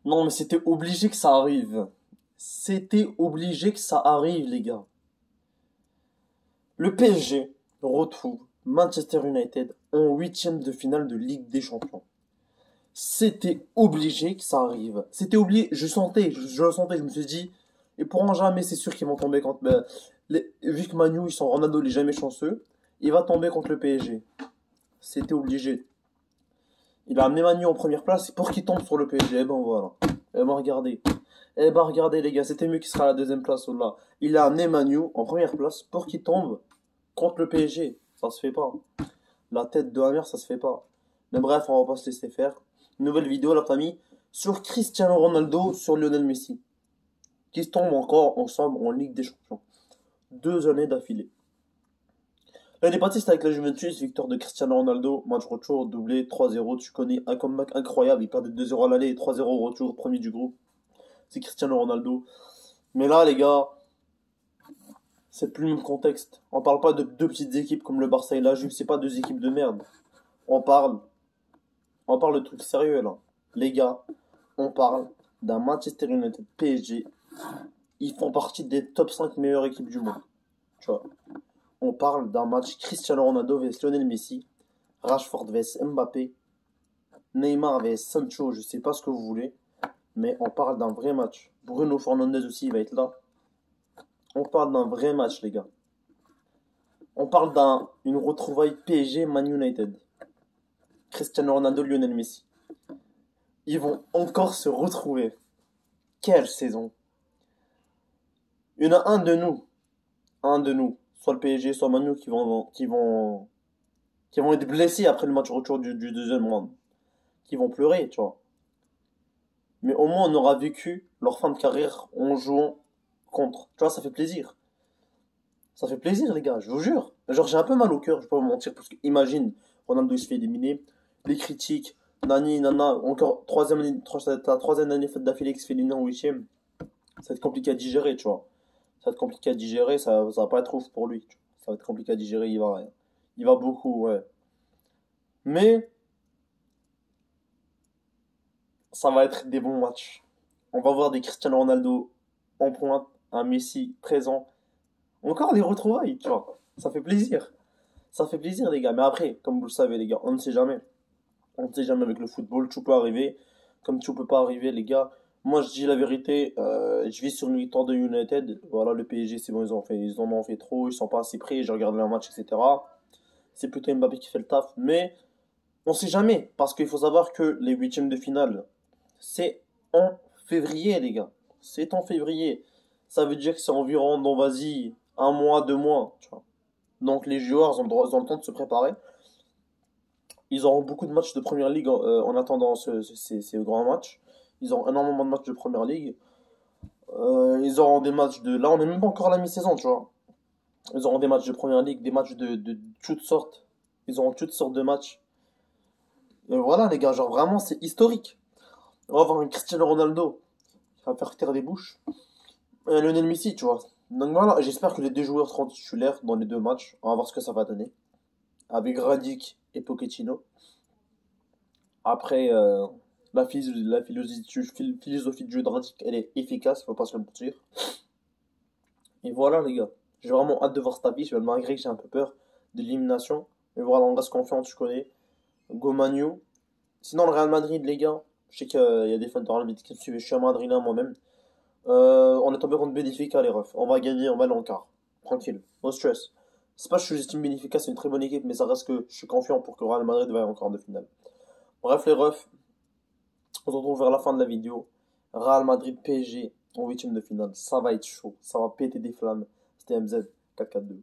Non, mais c'était obligé que ça arrive. C'était obligé que ça arrive, les gars. Le PSG retrouve Manchester United en huitième de finale de Ligue des Champions. C'était obligé que ça arrive. C'était obligé. Je le sentais. Je me suis dit, ils pourront jamais, c'est sûr qu'ils vont tomber contre. Vu que Manu, ils sont Ronaldo, il est jamais chanceux, il va tomber contre le PSG. C'était obligé. Il a amené Manu en première place pour qu'il tombe sur le PSG. Eh ben voilà. Eh ben regardez. Eh ben regardez les gars, c'était mieux qu'il sera à la deuxième place ou là. Il a amené Manu en première place pour qu'il tombe contre le PSG. Ça se fait pas. La tête de Hammer, ça se fait pas. Mais bref, on va pas se laisser faire. Nouvelle vidéo, la famille, sur Cristiano Ronaldo, sur Lionel Messi. Qui tombent encore ensemble en Ligue des Champions. 2 années d'affilée. L'année passée, c'était avec la Juventus, victoire de Cristiano Ronaldo, match retour, doublé, 3-0. Tu connais un comeback incroyable. Il perdait 2-0 à l'aller et 3-0 au retour, premier du groupe. C'est Cristiano Ronaldo. Mais là, les gars, c'est plus le même contexte. On parle pas de deux petites équipes comme le Barça et la Juve, c'est pas deux équipes de merde. On parle, on parle de trucs sérieux là. Les gars, on parle d'un Manchester United PSG. Ils font partie des top 5 meilleures équipes du monde. Tu vois. On parle d'un match Cristiano Ronaldo vs Lionel Messi, Rashford vs Mbappé, Neymar vs Sancho, je sais pas ce que vous voulez, mais on parle d'un vrai match. Bruno Fernandes aussi, il va être là. On parle d'un vrai match, les gars. On parle d'une retrouvaille PSG Man United. Cristiano Ronaldo, Lionel Messi. Ils vont encore se retrouver. Quelle saison. Il y en a un de nous, soit le PSG, soit Manu, qui vont être blessés après le match retour du deuxième round. Qui vont pleurer, tu vois. Mais au moins, on aura vécu leur fin de carrière en jouant contre. Tu vois, ça fait plaisir. Ça fait plaisir, les gars, je vous jure. Genre, j'ai un peu mal au cœur, je peux pas vous mentir, parce que imagine, Ronaldo il se fait éliminer, les critiques, nani, nana, encore la troisième année faite d'affilée qui se fait éliminer en huitième. Ça va être compliqué à digérer, tu vois. Ça va être compliqué à digérer, ça va pas être ouf pour lui. Tu vois. Ça va être compliqué à digérer, il va beaucoup, ouais. Mais, ça va être des bons matchs. On va voir des Cristiano Ronaldo en pointe, un Messi présent. Encore les retrouvailles, tu vois. Ça fait plaisir. Ça fait plaisir, les gars. Mais après, comme vous le savez, les gars, on ne sait jamais. On ne sait jamais avec le football. Tout peut arriver. Comme tout peut pas arriver, les gars. Moi, je dis la vérité. Je vis sur une victoire de United. Voilà, le PSG, c'est bon, ils en ont fait trop. Ils sont pas assez prêts. J'ai regardé leur match, etc. C'est plutôt Mbappé qui fait le taf. Mais on sait jamais. Parce qu'il faut savoir que les huitièmes de finale, c'est en février, les gars. C'est en février. Ça veut dire que c'est environ, donc vas-y, 1 mois, 2 mois, tu vois. Donc les joueurs ils ont le temps de se préparer. Ils auront beaucoup de matchs de première ligue en attendant ces grands matchs. Ils auront énormément de matchs de première ligue. Ils auront des matchs de. Là, on n'est même pas encore à la mi-saison, tu vois. Ils auront des matchs de première ligue, des matchs de toutes sortes. Ils auront toutes sortes de matchs. Et voilà, les gars, genre vraiment, c'est historique. On va avoir un Cristiano Ronaldo qui va faire taire les bouches. Et Lionel Messi, tu vois. Donc voilà, j'espère que les deux joueurs seront titulaires dans les deux matchs. On va voir ce que ça va donner. Avec Radic et Pochettino. Après, la philosophie de jeu de Radic, elle est efficace, faut pas se le mentir. Et voilà, les gars. J'ai vraiment hâte de voir cet affiche, malgré que j'ai un peu peur de l'élimination. Mais voilà, on reste confiant, tu connais. Go Manu. Sinon, le Real Madrid, les gars, je sais qu'il y a des fans de Real Madrid qui me suivent, je suis un madrilène moi-même. On est tombé contre Benfica, les refs. On va gagner, on va aller en quart. Tranquille, no stress. C'est pas que je sous-estime Benfica, c'est une très bonne équipe, mais ça reste que je suis confiant pour que Real Madrid va aller en quart de finale. Bref, les refs, on se retrouve vers la fin de la vidéo. Real Madrid PSG en huitième de finale. Ça va être chaud, ça va péter des flammes. C'était MZ 4-4-2.